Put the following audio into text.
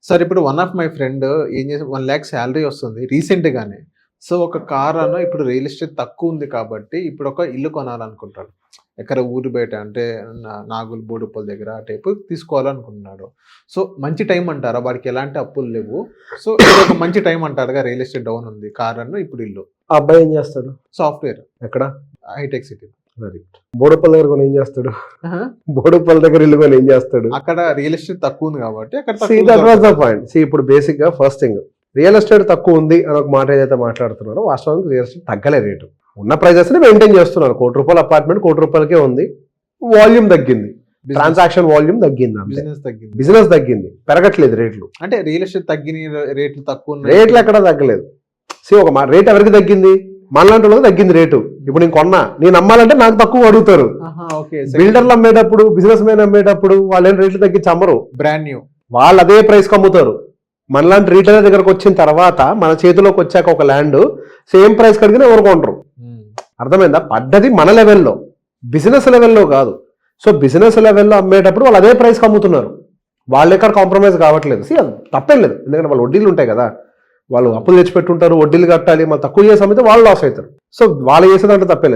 Sir ఇప్పుడు one of my friend ఏం చేసి 1,00,000 శాలరీ వస్తుంది రీసెంట్ గానే. సో ఒక కార్ అను ఇప్పుడు రియల్ ఎస్టేట్ తక్కువ ఉంది కాబట్టి ఇప్పుడు ఒక ఇల్లు కొనాలనుకుంటాడు. ఎక్కడ ఊరు బయట అంటే నాగులు బోడుప్పల్ దగ్గర ఆ టైపు తీసుకోవాలనుకుంటున్నాడు. సో మంచి టైం అంటారా? వాడికి ఎలాంటి అప్పులు లేవు. సో ఇది ఒక మంచి టైం అంటారుగా, రియల్ ఎస్టేట్ డౌన్ ఉంది, కార్ అను ఇప్పుడు ఇల్లు. ఆ అబ్బాయి ఏం చేస్తాడు? సాఫ్ట్‌వేర్ ఎక్కడ? Hitech city. Very good. Boduppal దగ్గర కొని ఏం చేస్తాడు? బోడుప్పల్ దగ్గర ఇల్లు కొని ఏం చేస్తాడు? అక్కడ రియల్ ఎస్టేట్ తక్కువ ఉంది కాబట్టి అక్కడ See, that was the point. See, ఇప్పుడు బేసిక్ గా ఫస్ట్ థింగ్ రియల్ ఎస్టేట్ తక్కువ ఉంది అని ఒక మాట ఏదైతే మాట్లాడుతున్నారో, వాస్తవానికి రియల్ ఎస్టేట్ తగ్గలే రేటు. ఉన్న ప్రైజెస్ ని మెయింటైన్ చేస్తున్నారు. ₹1,00,00,000 అపార్ట్మెంట్ ₹1,00,00,000కే ఉంది. వాల్యూమ్ తగ్గింది, ట్రాన్సాక్షన్ వాల్యూమ్ తగ్గింది, బిజినెస్ తగ్గింది, బిజినెస్ తగ్గింది, పెరగట్లేదు రేట్లు. అంటే రియల్ ఎస్టేట్ తగ్గిన రేట్లు తక్కువ ఉన్నాయి. రేట్లు ఎక్కడ తగ్గలేదు. ఒక రేట్ ఎవరికి తగ్గింది? మనలాంటి వాళ్ళకి తగ్గింది రేటు. ఇప్పుడు నేను కొన్నా, నేను అమ్మాలంటే నాకు తక్కువ అడుగుతారు. బిల్డర్లు అమ్మేటప్పుడు, బిజినెస్ మ్యాన్ అమ్మేటప్పుడు వాళ్ళు ఏం రేట్లు తగ్గించి అమ్మరు. బ్రాండ్ న్యూ వాళ్ళు అదే ప్రైస్ కి అమ్ముతారు. మనలాంటి రీటైలర్ దగ్గరకు వచ్చిన తర్వాత, మన చేతిలోకి వచ్చాక ఒక ల్యాండ్ సేమ్ ప్రైస్ కడిగినా ఎవరు కొంటారు. అర్థమైందా? పడ్డది మన లెవెల్లో, బిజినెస్ లెవెల్లో కాదు. సో బిజినెస్ లెవెల్లో అమ్మేటప్పుడు వాళ్ళు అదే ప్రైస్ కి అమ్ముతున్నారు. వాళ్ళు ఎక్కడ కాంప్రమైజ్ కావట్లేదు. అది తప్పేం లేదు, ఎందుకంటే వాళ్ళు వడ్డీలు ఉంటాయి కదా, వాళ్ళు అప్పులు తెచ్చిపెట్టుంటారు, వడ్డీలు కట్టాలి, మళ్ళీ తక్కువ చేసి అమ్మితే వాళ్ళు లాస్ అవుతారు. సో వాళ్ళు చేసేదంటే తప్పేలేదు.